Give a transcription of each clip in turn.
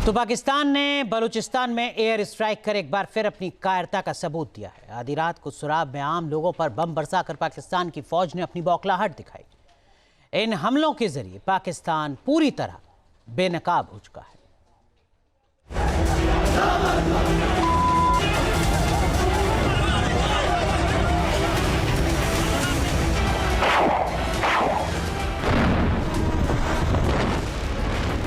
तो पाकिस्तान ने बलूचिस्तान में एयर स्ट्राइक कर एक बार फिर अपनी कायरता का सबूत दिया है। आधी रात को सुराब में आम लोगों पर बम बरसाकर पाकिस्तान की फौज ने अपनी बौखलाहट दिखाई। इन हमलों के जरिए पाकिस्तान पूरी तरह बेनकाब हो चुका है।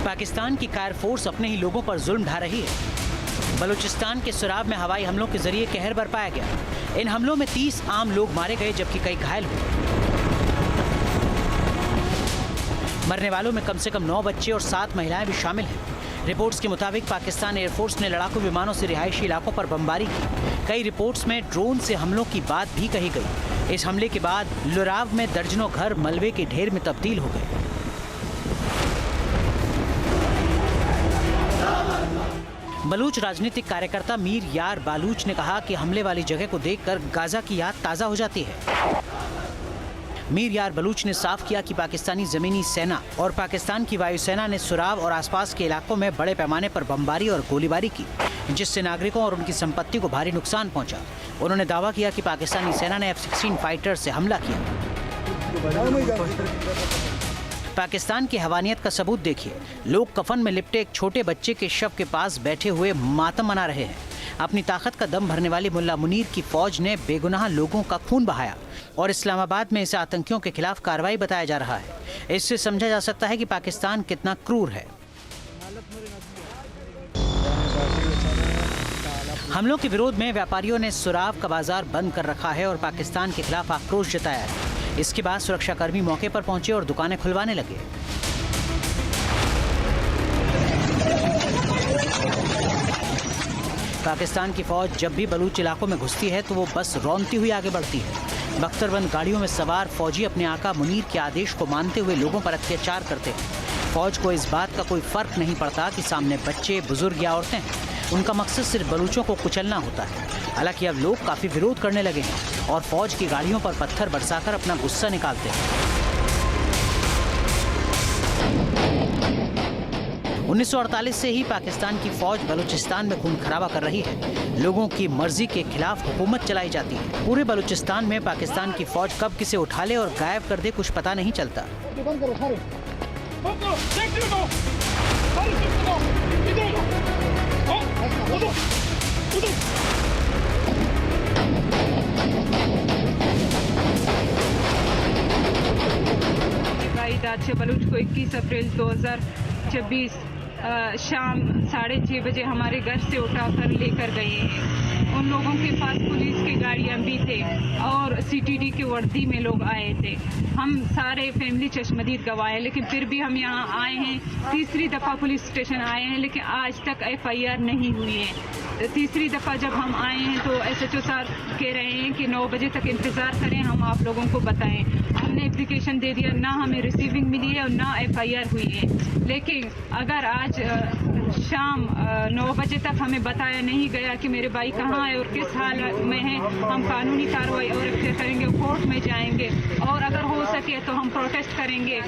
पाकिस्तान की कायर फोर्स अपने ही लोगों पर जुल्म ढा रही है। बलूचिस्तान के सुराब में हवाई हमलों के जरिए कहर बरपाया गया। इन हमलों में 30 आम लोग मारे गए जबकि कई घायल हुए। मरने वालों में कम से कम 9 बच्चे और 7 महिलाएं भी शामिल हैं। रिपोर्ट्स के मुताबिक पाकिस्तान एयरफोर्स ने लड़ाकू विमानों से रिहायशी इलाकों पर बमबारी की। कई रिपोर्ट्स में ड्रोन से हमलों की बात भी कही गई। इस हमले के बाद लुराव में दर्जनों घर मलबे के ढेर में तब्दील हो गए। बलूच राजनीतिक कार्यकर्ता मीर यार बालूच ने कहा कि हमले वाली जगह को देखकर गाजा की याद ताज़ा हो जाती है। मीर यार बलूच ने साफ किया कि पाकिस्तानी जमीनी सेना और पाकिस्तान की वायुसेना ने सुराब और आसपास के इलाकों में बड़े पैमाने पर बमबारी और गोलीबारी की, जिससे नागरिकों और उनकी संपत्ति को भारी नुकसान पहुंचा। उन्होंने दावा किया कि पाकिस्तानी सेना ने F-16 फाइटर से हमला किया। पाकिस्तान की हवानियत का सबूत देखिए। लोग कफन में लिपटे एक छोटे बच्चे के शव के पास बैठे हुए मातम मना रहे हैं। अपनी ताकत का दम भरने वाली मुल्ला मुनीर की फौज ने बेगुनाह लोगों का खून बहाया और इस्लामाबाद में इसे आतंकियों के खिलाफ कार्रवाई बताया जा रहा है। इससे समझा जा सकता है कि पाकिस्तान कितना क्रूर है। हमलों के विरोध में व्यापारियों ने सुराब का बाजार बंद कर रखा है और पाकिस्तान के खिलाफ आक्रोश जताया है। इसके बाद सुरक्षाकर्मी मौके पर पहुंचे और दुकानें खुलवाने लगे। पाकिस्तान की फौज जब भी बलूच इलाकों में घुसती है तो वो बस रौंदती हुई आगे बढ़ती है। बख्तरबंद गाड़ियों में सवार फौजी अपने आका मुनीर के आदेश को मानते हुए लोगों पर अत्याचार करते हैं। फौज को इस बात का कोई फर्क नहीं पड़ता कि सामने बच्चे, बुजुर्ग या औरतें हैं। उनका मकसद सिर्फ बलूचों को कुचलना होता है। हालांकि अब लोग काफी विरोध करने लगे हैं और फौज की गाड़ियों पर पत्थर बरसाकर अपना गुस्सा निकालते हैं। 1948 से ही पाकिस्तान की फौज बलूचिस्तान में खून खराबा कर रही है। लोगों की मर्जी के खिलाफ हुकूमत चलाई जाती है। पूरे बलूचिस्तान में पाकिस्तान की फौज कब किसे उठा ले और गायब कर दे कुछ पता नहीं चलता। बलूच को 21 अप्रैल 2026 शाम 6:30 बजे हमारे घर से उठाकर लेकर गए हैं। उन लोगों के पास पुलिस की गाड़ियां भी थे और CTD की वर्दी में लोग आए थे। हम सारे फैमिली चश्मदीद गवाए, लेकिन फिर भी हम यहाँ आए हैं। तीसरी दफ़ा पुलिस स्टेशन आए हैं, लेकिन आज तक FIR नहीं हुई है। तीसरी दफ़ा जब हम आए हैं तो SHO साहब कह रहे हैं कि 9 बजे तक इंतज़ार करें, हम आप लोगों को बताएं। हमने एप्लीकेशन दे दिया, ना हमें रिसीविंग मिली है और ना FIR हुई है। लेकिन अगर आज शाम 9 बजे तक हमें बताया नहीं गया कि मेरे भाई कहाँ है और किस हालत में है, हम कानूनी कार्रवाई और करेंगे, कोर्ट में जाएंगे और अगर हो सके तो हम प्रोटेस्ट करेंगे।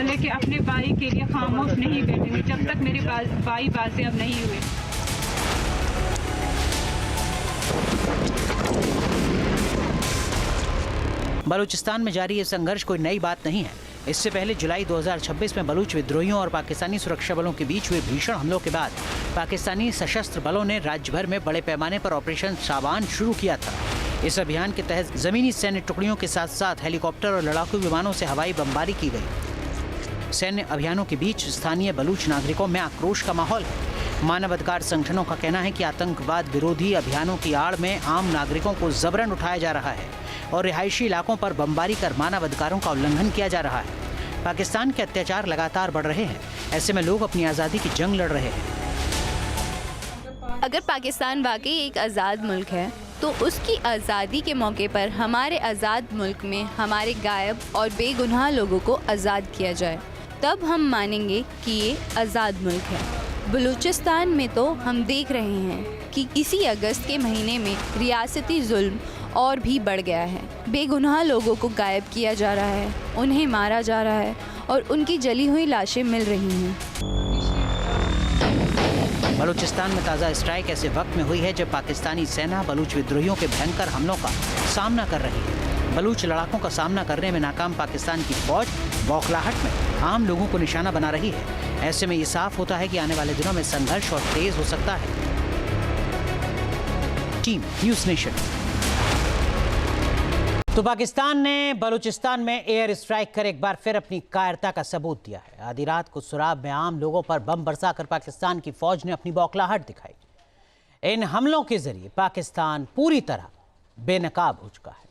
लेकिन अपने भाई के लिए खामोश नहीं बैठेंगे जब तक मेरे भाई बाजियाब नहीं हुए। बलूचिस्तान में जारी ये संघर्ष कोई नई बात नहीं है। इससे पहले जुलाई 2026 में बलूच विद्रोहियों और पाकिस्तानी सुरक्षा बलों के बीच हुए भीषण हमलों के बाद पाकिस्तानी सशस्त्र बलों ने राज्य भर में बड़े पैमाने पर ऑपरेशन शाबान शुरू किया था। इस अभियान के तहत जमीनी सैन्य टुकड़ियों के साथ साथ हेलीकॉप्टर और लड़ाकू विमानों से हवाई बमबारी की गई। सैन्य अभियानों के बीच स्थानीय बलूच नागरिकों में आक्रोश का माहौल है। मानवाधिकार संगठनों का कहना है कि आतंकवाद विरोधी अभियानों की आड़ में आम नागरिकों को जबरन उठाया जा रहा है और रिहायशी इलाकों पर बमबारी कर मानवाधिकारों का उल्लंघन किया जा रहा है। पाकिस्तान के अत्याचार लगातार बढ़ रहे हैं। ऐसे में लोग अपनी आज़ादी की जंग लड़ रहे हैं। अगर पाकिस्तान वाकई एक आज़ाद मुल्क है तो उसकी आज़ादी के मौके पर हमारे आज़ाद मुल्क में हमारे गायब और बेगुनाह लोगों को आज़ाद किया जाए, तब हम मानेंगे कि ये आज़ाद मुल्क है। बलूचिस्तान में तो हम देख रहे हैं कि इसी अगस्त के महीने में रियासती जुल्म और भी बढ़ गया है। बेगुनाह लोगों को गायब किया जा रहा है, उन्हें मारा जा रहा है और उनकी जली हुई लाशें मिल रही हैं। बलूचिस्तान में ताज़ा स्ट्राइक ऐसे वक्त में हुई है जब पाकिस्तानी सेना बलूच विद्रोहियों के भयंकर हमलों का सामना कर रही है। बलूच लड़ाकों का सामना करने में नाकाम पाकिस्तान की फौज बौखलाहट में आम लोगों को निशाना बना रही है। ऐसे में ये साफ होता है कि आने वाले दिनों में संघर्ष और तेज हो सकता है। Team news nation. तो पाकिस्तान ने बलूचिस्तान में एयर स्ट्राइक कर एक बार फिर अपनी कायरता का सबूत दिया है। आधी रात को सुराब में आम लोगों पर बम बरसाकर पाकिस्तान की फौज ने अपनी बौखलाहट दिखाई। इन हमलों के जरिए पाकिस्तान पूरी तरह बेनकाब हो चुका है।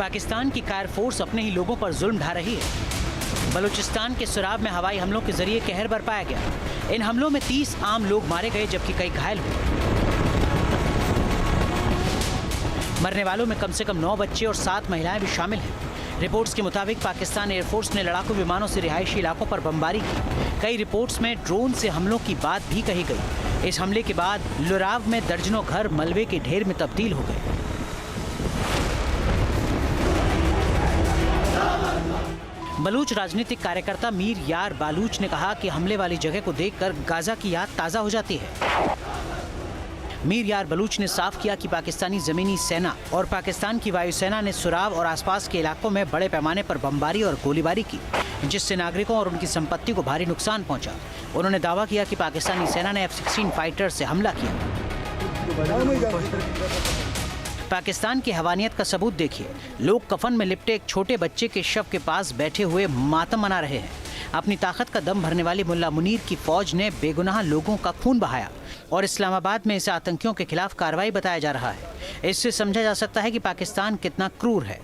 पाकिस्तान की कायर फोर्स अपने ही लोगों पर जुल्म ढा रही है। बलूचिस्तान के सुराब में हवाई हमलों के जरिए कहर बरपाया गया। इन हमलों में 30 आम लोग मारे गए जबकि कई घायल हुए। मरने वालों में कम से कम 9 बच्चे और 7 महिलाएं भी शामिल हैं। रिपोर्ट्स के मुताबिक पाकिस्तान एयरफोर्स ने लड़ाकू विमानों से रिहायशी इलाकों पर बमबारी की। कई रिपोर्ट्स में ड्रोन से हमलों की बात भी कही गई। इस हमले के बाद लुराव में दर्जनों घर मलबे के ढेर में तब्दील हो गए। बलूच राजनीतिक कार्यकर्ता मीर यार बालूच ने कहा कि हमले वाली जगह को देखकर गाजा की याद ताज़ा हो जाती है। मीर यार बलूच ने साफ किया कि पाकिस्तानी जमीनी सेना और पाकिस्तान की वायुसेना ने सुराब और आसपास के इलाकों में बड़े पैमाने पर बमबारी और गोलीबारी की, जिससे नागरिकों और उनकी संपत्ति को भारी नुकसान पहुंचा। उन्होंने दावा किया कि पाकिस्तानी सेना ने F-16 फाइटर से हमला किया। पाकिस्तान की हवानियत का सबूत देखिए। लोग कफन में लिपटे एक छोटे बच्चे के शव के पास बैठे हुए मातम मना रहे हैं। अपनी ताकत का दम भरने वाली मुल्ला मुनीर की फौज ने बेगुनाह लोगों का खून बहाया और इस्लामाबाद में इसे आतंकियों के खिलाफ कार्रवाई बताया जा रहा है। इससे समझा जा सकता है कि पाकिस्तान कितना क्रूर है।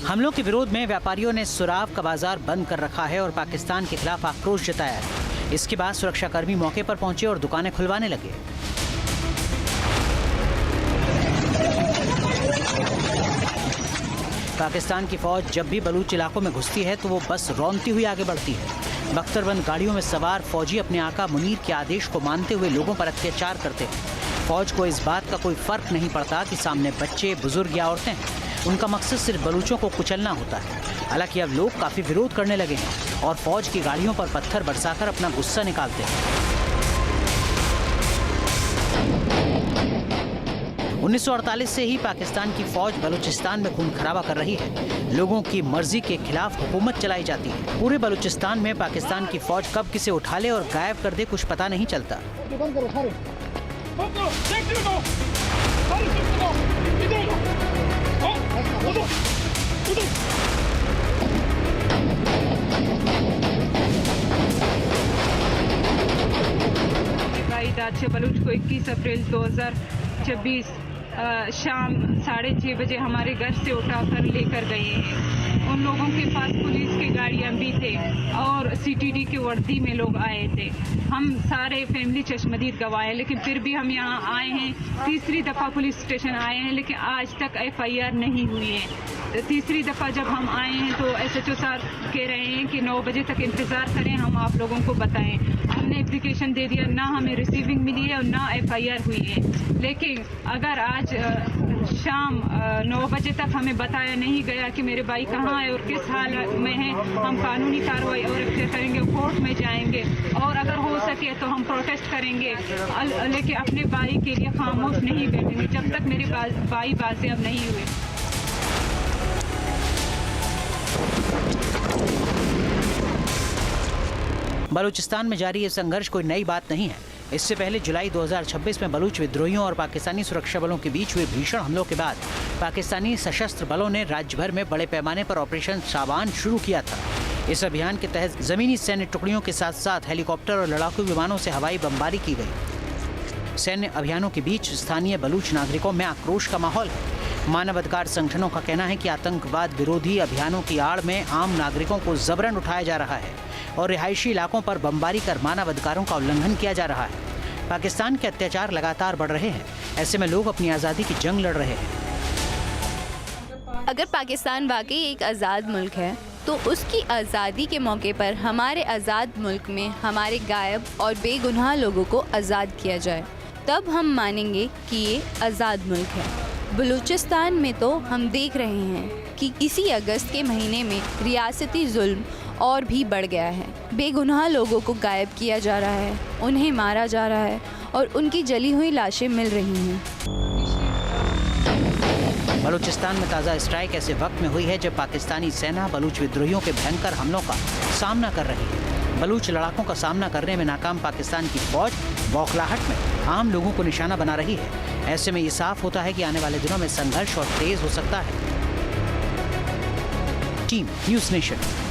हमलों के विरोध में व्यापारियों ने सुराब का बाजार बंद कर रखा है और पाकिस्तान के खिलाफ आक्रोश जताया है। इसके बाद सुरक्षाकर्मी मौके पर पहुंचे और दुकानें खुलवाने लगे। पाकिस्तान की फौज जब भी बलूच इलाकों में घुसती है तो वो बस रौंदती हुई आगे बढ़ती है। बख्तरबंद गाड़ियों में सवार फौजी अपने आका मुनीर के आदेश को मानते हुए लोगों पर अत्याचार करते हैं। फौज को इस बात का कोई फर्क नहीं पड़ता कि सामने बच्चे, बुजुर्ग या औरतें हैं। उनका मकसद सिर्फ बलूचों को कुचलना होता है। हालांकि अब लोग काफी विरोध करने लगे हैं और फौज की गाड़ियों पर पत्थर बरसाकर अपना गुस्सा निकालते हैं। 1948 से ही पाकिस्तान की फौज बलूचिस्तान में खून खराबा कर रही है। लोगों की मर्जी के खिलाफ हुकूमत चलाई जाती है। पूरे बलूचिस्तान में पाकिस्तान की फौज कब किसे उठा ले और गायब कर दे कुछ पता नहीं चलता। दादशा बलूच को 21 अप्रैल 2026 शाम 6:30 बजे हमारे घर से उठाकर लेकर गए हैं। उन लोगों के पास पुलिस की गाड़ियां भी थे और CTD के वर्दी में लोग आए थे। हम सारे फैमिली चश्मदीद गवाए, लेकिन फिर भी हम यहाँ आए हैं। तीसरी दफ़ा पुलिस स्टेशन आए हैं, लेकिन आज तक FIR नहीं हुई है। तीसरी दफ़ा जब हम आए हैं तो SHO सर कह रहे हैं कि 9 बजे तक इंतज़ार करें, हम आप लोगों को बताएं। हमने एप्लीकेशन दे दिया, ना हमें रिसीविंग मिली है और ना FIR हुई है। लेकिन अगर आज शाम 9 बजे तक हमें बताया नहीं गया कि मेरे भाई कहाँ है और किस हालत में है, हम कानूनी कार्रवाई और करेंगे, कोर्ट में जाएंगे और अगर हो सके तो हम प्रोटेस्ट करेंगे। लेकिन अपने भाई के लिए खामोश नहीं बैठेंगे जब तक मेरे भाई बाजियाब नहीं हुए। बलूचिस्तान में जारी ये संघर्ष कोई नई बात नहीं है। इससे पहले जुलाई 2026 में बलूच विद्रोहियों और पाकिस्तानी सुरक्षा बलों के बीच हुए भीषण हमलों के बाद पाकिस्तानी सशस्त्र बलों ने राज्य भर में बड़े पैमाने पर ऑपरेशन शाबान शुरू किया था। इस अभियान के तहत जमीनी सैन्य टुकड़ियों के साथ साथ हेलीकॉप्टर और लड़ाकू विमानों से हवाई बमबारी की गई। सैन्य अभियानों के बीच स्थानीय बलूच नागरिकों में आक्रोश का माहौल है। मानवाधिकार संगठनों का कहना है कि आतंकवाद विरोधी अभियानों की आड़ में आम नागरिकों को जबरन उठाया जा रहा है और रिहायशी इलाकों पर बमबारी कर मानवाधिकारों का उल्लंघन किया जा रहा है। पाकिस्तान के अत्याचार लगातार बढ़ रहे हैं। ऐसे में लोग अपनी आज़ादी की जंग लड़ रहे हैं। अगर पाकिस्तान वाकई एक आज़ाद मुल्क है तो उसकी आज़ादी के मौके पर हमारे आज़ाद मुल्क में हमारे गायब और बेगुनाह लोगों को आज़ाद किया जाए, तब हम मानेंगे कि ये आज़ाद मुल्क है। बलूचिस्तान में तो हम देख रहे हैं कि इसी अगस्त के महीने में रियासती जुल्म और भी बढ़ गया है। बेगुनाह लोगों को गायब किया जा रहा है, उन्हें मारा जा रहा है और उनकी जली हुई लाशें मिल रही हैं। बलूचिस्तान में ताज़ा स्ट्राइक ऐसे वक्त में हुई है जब पाकिस्तानी सेना बलूच विद्रोहियों के भयंकर हमलों का सामना कर रही है। बलूच लड़ाकों का सामना करने में नाकाम पाकिस्तान की फौज बौखलाहट में आम लोगों को निशाना बना रही है। ऐसे में ये साफ होता है कि आने वाले दिनों में संघर्ष और तेज हो सकता है। Team news nation.